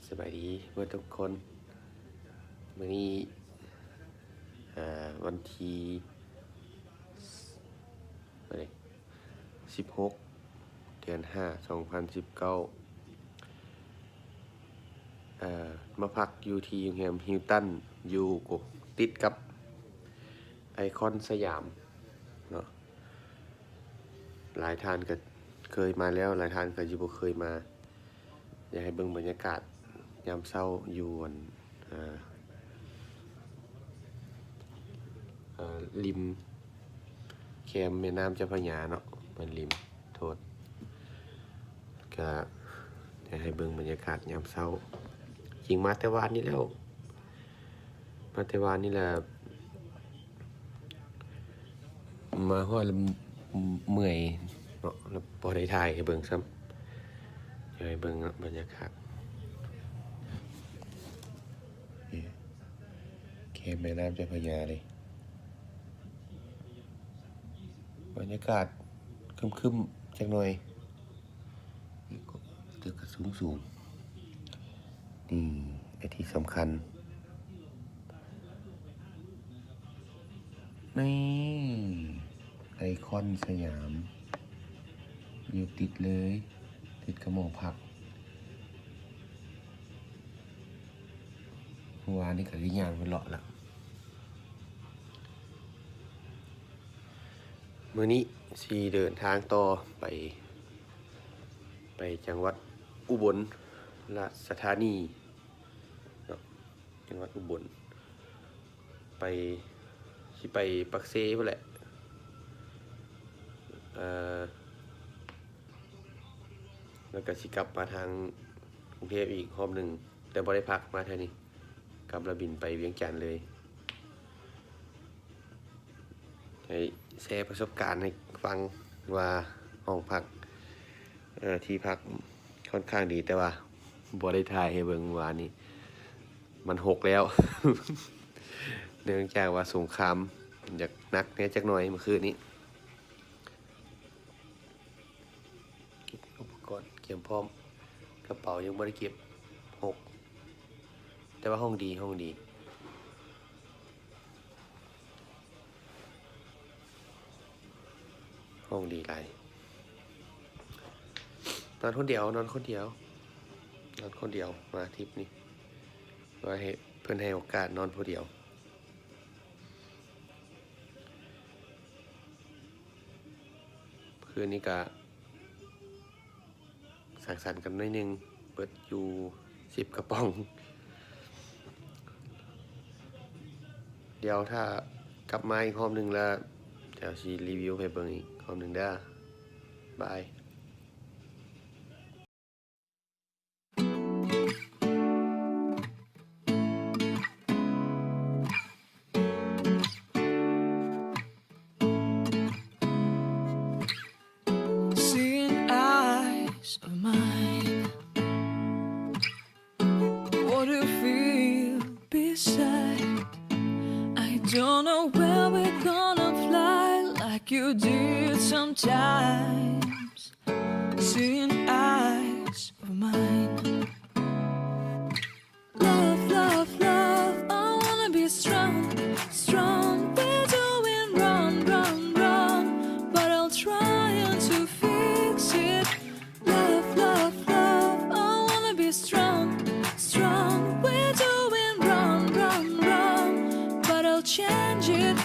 สบายดีเพื่อนทุกคนวันนี้วันที่16 เดือน 5 2019มาพักอยู่ที่โรงแรมฮิลตันอยู่ติดกับไอคอนสยามเนาะหลายท่านก็เคยมาแล้วหลายท่านก็ยังบ่เคยมาอยากให้เบิ่งบรรยากาศยามเช้าอยู่ริมแคมแม่น้ำเจ้าพระยาเนาะมันริมโทษก็อยากให้เบิ่งบรรยากาศยามเช้าจริงมาแต่วานนี้แล้วมาแต่วานนี่แหละมาฮอดแล้วเมื่อยเนาะแล้วบ่ได้ถ่ายให้เบิ่งซ้ำอยากให้เบิ่งบรรยากาศแคมแม่น้ำเจ้าพระยาเลยบรรยากาศครึมๆจักหน่อยตึกก็สูงนี่ไอ้ที่สำคัญนี่ไอคอนสยามอยู่ติดเลยติดกับหมอพักเมื่อวานนี้ก็ได้ย่างไปเลาะละมื้อนี้สิเดินทางต่อไปจังหวัดอุบลราชธานีเนาะจังหวัดอุบลสิไปปักเซ่พุ่นแหละแล้วก็สิกลับมาทางกรุงเทพอีกรอบหนึ่งแต่บ่ได้พักมาแถวนี้กลับแล้วบินไปเวียงจันทน์เลยให้แชร์ประสบการณ์ให้ฟังว่าห้องพักที่พักค่อนข้างดีแต่ว่าบ่ได้ถ่ายให้เบิ่งว่านี่มันหกแล้ว เนื่องจากว่าสงครามอยากนักแน่จักหน่อยเมื่อคืนนี้อุปกรณ์เตรียมพร้อมกระเป๋ายังบ่ได้เก็บหกแต่ว่าห้องดีหลายนอนคนเดียวมาทริปนี้ว่าให้เพิ่นให้โอกาสนอนผู้เดียวคืนนี้ก็สังสรรค์กันหน่อยนึงเปิดอยู่10 กระป๋องเดี๋ยวถ้ากลับมาอีกรอบนึงแล้วเดี๋ยวสิรีวิวให้เบิ่งอีกรอบนึงเด้อบายOf mine, what do you feel beside? I don't know where we're gonna fly like you did sometimes. Seeing eyes of mine, love, love, love. I wanna be strong, strong. We're doing wrong, wrong, wrong, but I'll try to fix it. Strong, strong, we're doing wrong, wrong, wrong, but I'll change it.